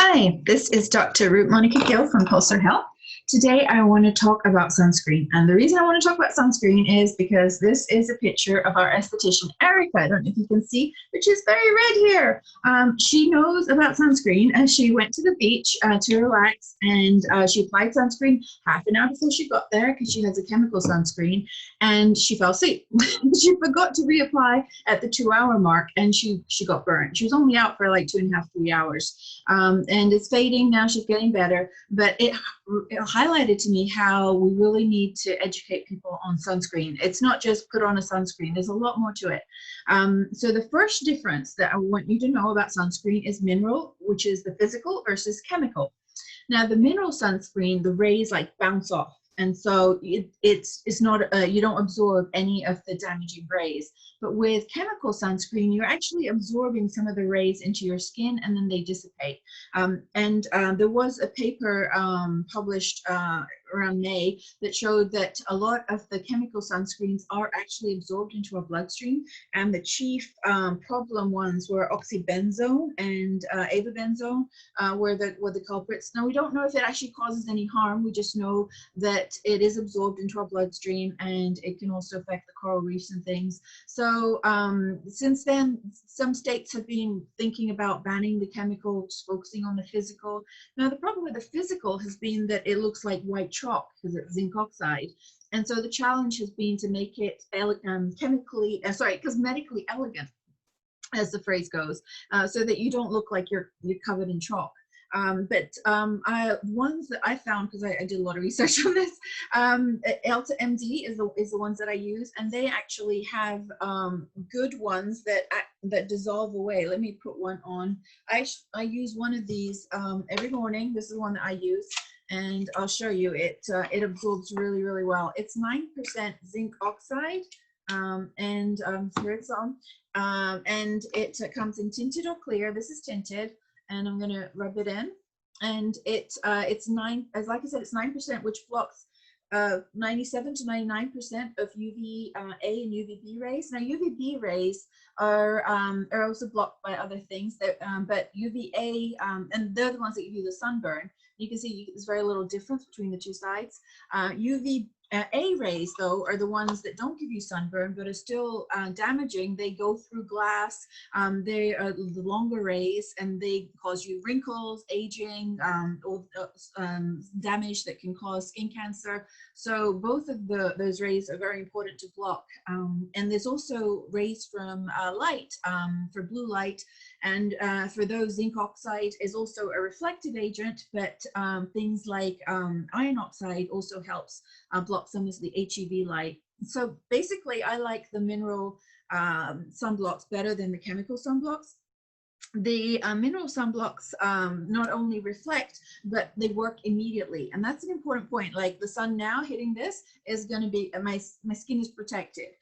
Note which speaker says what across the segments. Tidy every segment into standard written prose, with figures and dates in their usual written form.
Speaker 1: Hi, this is Dr. Ruth Monica Gill from Pulsar Health. Today I want to talk about sunscreen. And the reason I want to talk about sunscreen is because this is a picture of our esthetician, Erica. I don't know if you can see, but she's very red here. She knows about sunscreen and she went to the beach to relax, and she applied sunscreen half an hour before she got there because she has a chemical sunscreen, and she fell asleep. She forgot to reapply at the 2-hour mark, and she got burnt. She was only out for like 2.5, 3 hours. And it's fading now. She's getting better, but it highlighted to me how we really need to educate people on sunscreen. It's not just put on a sunscreen. There's a lot more to it. So the first difference that I want you to know about sunscreen is mineral, which is the physical, versus chemical. Now, the mineral sunscreen, the rays like bounce off. And so it's not, you don't absorb any of the damaging rays. But with chemical sunscreen, you're actually absorbing some of the rays into your skin, and then they dissipate. There was a paper published around May that showed that a lot of the chemical sunscreens are actually absorbed into our bloodstream. And the chief problem ones were oxybenzone and avobenzone were the culprits. Now, we don't know if it actually causes any harm. We just know that it is absorbed into our bloodstream, and it can also affect the coral reefs and things. So since then, some states have been thinking about banning the chemical, just focusing on the physical. Now, the problem with the physical has been that it looks like white chalk because it's zinc oxide. And so the challenge has been to make it cosmetically elegant, as the phrase goes, so that you don't look like you're covered in chalk. Ones that I found, because I did a lot of research on this, EltaMD is the ones that I use, and they actually have good ones that dissolve away. Let me put one on. I use one of these every morning. This is the one that I use, and I'll show you. It absorbs really, really well. It's 9% zinc oxide, and here it's on. And it comes in tinted or clear. This is tinted. And I'm going to rub it in, and it's like I said, it's 9%, which blocks 97 to 99% of UVA and UVB rays. Now, UVB rays are also blocked by other things, but UVA, and they're the ones that give you the sunburn. You can see there's very little difference between the two sides. UVA rays, though, are the ones that don't give you sunburn but are still damaging. They go through glass. They are the longer rays, and they cause you wrinkles, aging, or damage that can cause skin cancer. So both of those rays are very important to block. And there's also rays from light, for blue light. And for those, zinc oxide is also a reflective agent, but things like iron oxide also helps block some of the HEV light. So basically, I like the mineral sunblocks better than the chemical sunblocks. The mineral sunblocks not only reflect, but they work immediately. And that's an important point. Like the sun now hitting this is going to be, my skin is protected.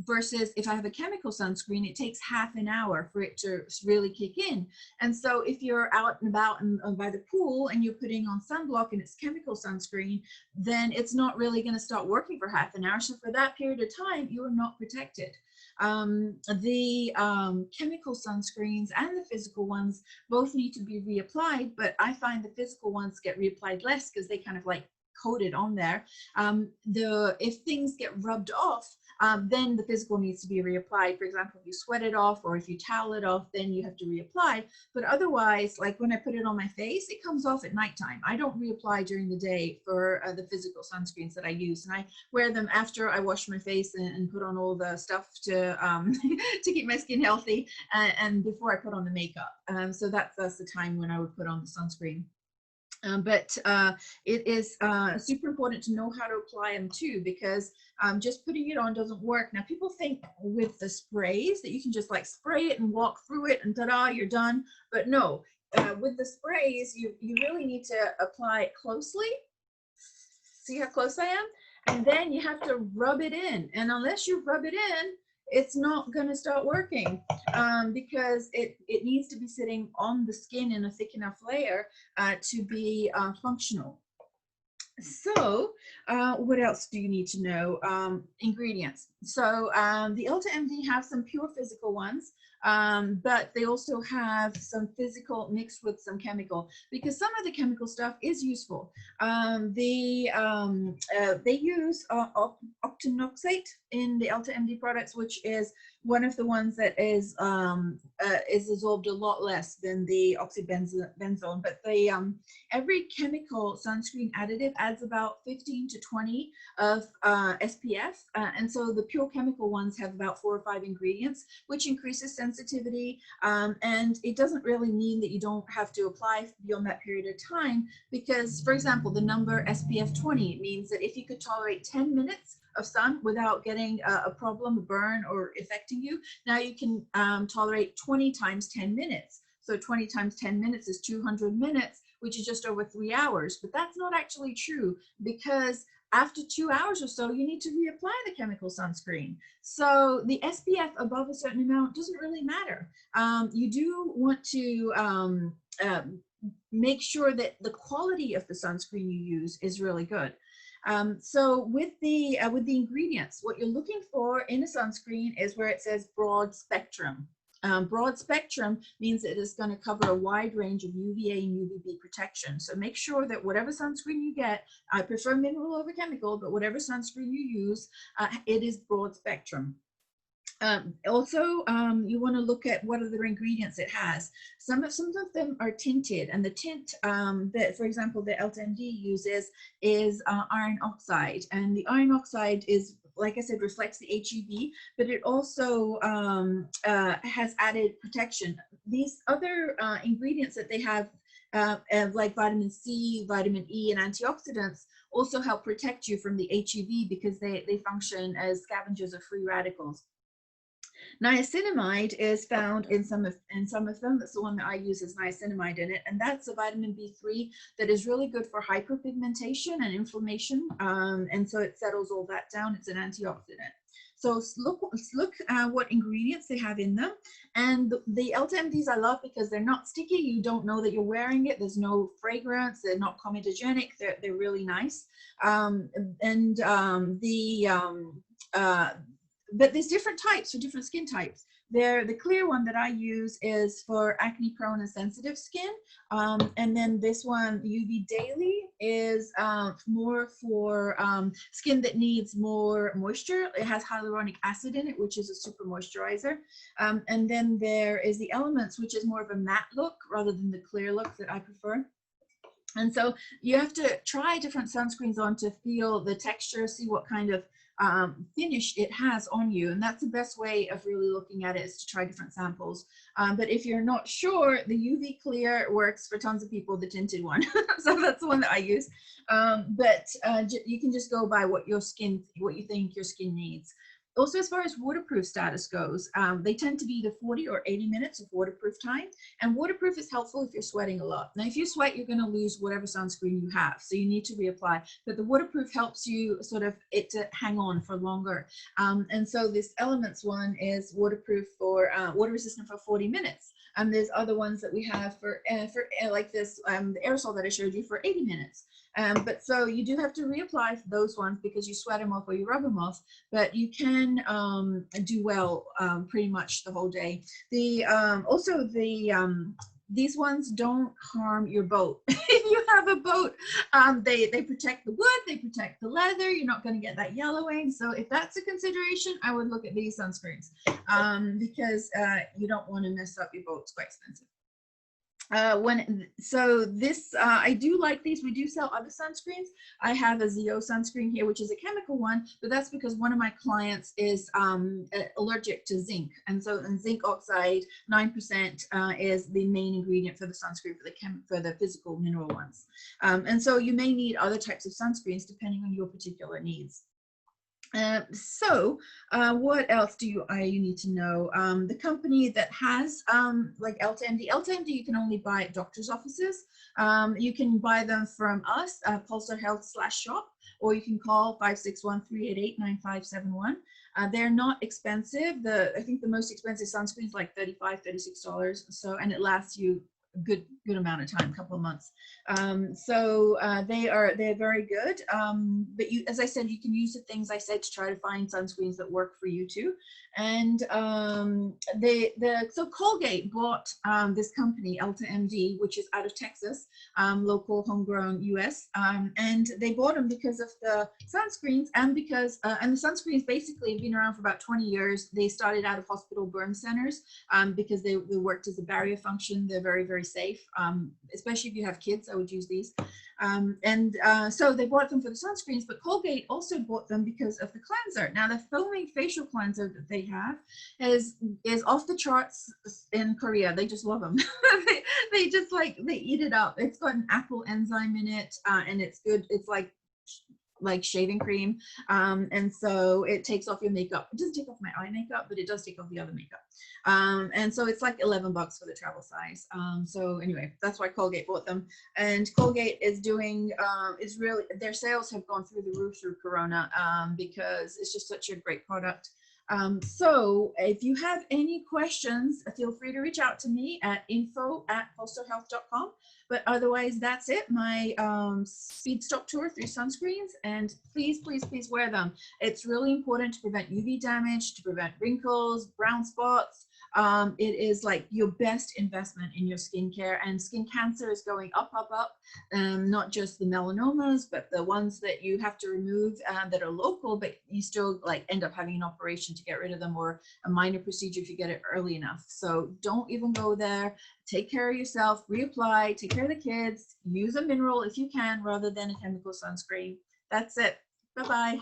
Speaker 1: Versus if I have a chemical sunscreen, it takes half an hour for it to really kick in. And so if you're out and about and by the pool and you're putting on sunblock and it's chemical sunscreen, then it's not really going to start working for half an hour. So for that period of time, you are not protected. The chemical sunscreens and the physical ones both need to be reapplied, but I find the physical ones get reapplied less because they kind of like coated on there. If things get rubbed off, then the physical needs to be reapplied. For example, if you sweat it off or if you towel it off, then you have to reapply. But otherwise, like when I put it on my face, it comes off at nighttime. I don't reapply during the day for the physical sunscreens that I use, and I wear them after I wash my face and put on all the stuff to to keep my skin healthy, and before I put on the makeup. So that's the time when I would put on the sunscreen. But it is super important to know how to apply them too, because just putting it on doesn't work. Now, people think with the sprays that you can just like spray it and walk through it and ta-da, you're done. But no, with the sprays, you really need to apply it closely. See how close I am? And then you have to rub it in. And unless you rub it in, it's not going to start working because it needs to be sitting on the skin in a thick enough layer to be functional. So what else do you need to know? Ingredients. So the EltaMD have some pure physical ones, but they also have some physical mixed with some chemical, because some of the chemical stuff is useful. They use octinoxate in the EltaMD products, which is one of the ones that is dissolved a lot less than the oxybenzone. But they every chemical sunscreen additive adds about 15 to 20 of SPF, and so the pure chemical ones have about 4 or 5 ingredients, which increases sensitivity, and it doesn't really mean that you don't have to apply beyond that period of time, because, for example, the number SPF 20 means that if you could tolerate 10 minutes of sun without getting a problem, a burn, or affecting you, now you can tolerate 20 times 10 minutes. So 20 times 10 minutes is 200 minutes, which is just over 3 hours. But that's not actually true, because after 2 hours or so, you need to reapply the chemical sunscreen. So the SPF above a certain amount doesn't really matter. You do want to make sure that the quality of the sunscreen you use is really good. So with the ingredients, what you're looking for in a sunscreen is where it says broad spectrum. Broad spectrum means it is going to cover a wide range of UVA and UVB protection. So make sure that whatever sunscreen you get, I prefer mineral over chemical, but whatever sunscreen you use, it is broad spectrum. You want to look at what other ingredients it has. Some of them are tinted, and the tint that, for example, the EltaMD uses is iron oxide, and the iron oxide is, like I said, reflects the HUV, but it also has added protection. These other ingredients that they have, like vitamin C, vitamin E, and antioxidants, also help protect you from the HUV, because they function as scavengers of free radicals. Niacinamide is found in some of them. That's the one that I use, is niacinamide in it, and that's a vitamin B3 that is really good for hyperpigmentation and inflammation, and so it settles all that down. It's an antioxidant. So look at what ingredients they have in them. And the EltaMDs I love because they're not sticky. You don't know that you're wearing it. There's no fragrance. They're not comedogenic. They're really nice. But there's different types for different skin types. The clear one that I use is for acne prone and sensitive skin. And then this one, UV Daily, is more for skin that needs more moisture. It has hyaluronic acid in it, which is a super moisturizer. And then there is the Elements, which is more of a matte look rather than the clear look that I prefer. And so you have to try different sunscreens on to feel the texture, see what kind of finish it has on you, and that's the best way of really looking at it, is to try different samples. But if you're not sure, the UV clear works for tons of people, the tinted one. So that's the one that I use. You can just go by what you think your skin needs. Also, as far as waterproof status goes, they tend to be either 40 or 80 minutes of waterproof time. And waterproof is helpful if you're sweating a lot. Now, if you sweat, you're going to lose whatever sunscreen you have. So you need to reapply. But the waterproof helps you to hang on for longer. And so this Elements one is waterproof for, water resistant for 40 minutes. And there's other ones that we have for like this, the aerosol that I showed you, for 80 minutes. But so you do have to reapply for those ones because you sweat them off or you rub them off, but you can do well pretty much the whole day. These ones don't harm your boat. If you have a boat, they protect the wood, they protect the leather, you're not going to get that yellowing. So if that's a consideration, I would look at these sunscreens because you don't want to mess up your boat. It's quite expensive. I do like these. We do sell other sunscreens. I have a ZO sunscreen here, which is a chemical one, but that's because one of my clients is allergic to zinc, and so zinc oxide 9% is the main ingredient for the sunscreen for the physical mineral ones. And so you may need other types of sunscreens depending on your particular needs. What else do you need to know? The company that has like EltaMD you can only buy at doctor's offices. You can buy them from us, Pulsar Health /shop, or you can call 561-388-9571. They're not expensive. I think the most expensive sunscreen is like $35, $36. So, and it lasts you good amount of time, couple of months. They're very good. But you, as I said, you can use the things I said to try to find sunscreens that work for you too. And so Colgate bought this company, EltaMD, which is out of Texas, local homegrown US, and they bought them because of the sunscreens and because and the sunscreens basically have been around for about 20 years. They started out of hospital burn centers because they worked as a barrier function. They're very, very safe, especially if you have kids. I would use these. So they bought them for the sunscreens, but Colgate also bought them because of the cleanser. Now the foaming facial cleanser that they have is off the charts in Korea. They just love them. they just they eat it up. It's got an apple enzyme in it, and it's good. It's like shaving cream, and so it takes off your makeup. It doesn't take off my eye makeup, but it does take off the other makeup, and so it's like $11 for the travel size. So anyway, that's why Colgate bought them. And Colgate is doing is really, their sales have gone through the roof through Corona, because it's just such a great product. So if you have any questions, feel free to reach out to me at info@pulsarhealth.com. But otherwise, that's it. My speed stop tour through sunscreens, and please, please, please wear them. It's really important to prevent UV damage, to prevent wrinkles, brown spots. It is like your best investment in your skincare, and skin cancer is going up, up, up. Not just the melanomas, but the ones that you have to remove that are local, but you still end up having an operation to get rid of them, or a minor procedure if you get it early enough. So don't even go there. Take care of yourself, reapply, take care of the kids, use a mineral if you can, rather than a chemical sunscreen. That's it. Bye-bye.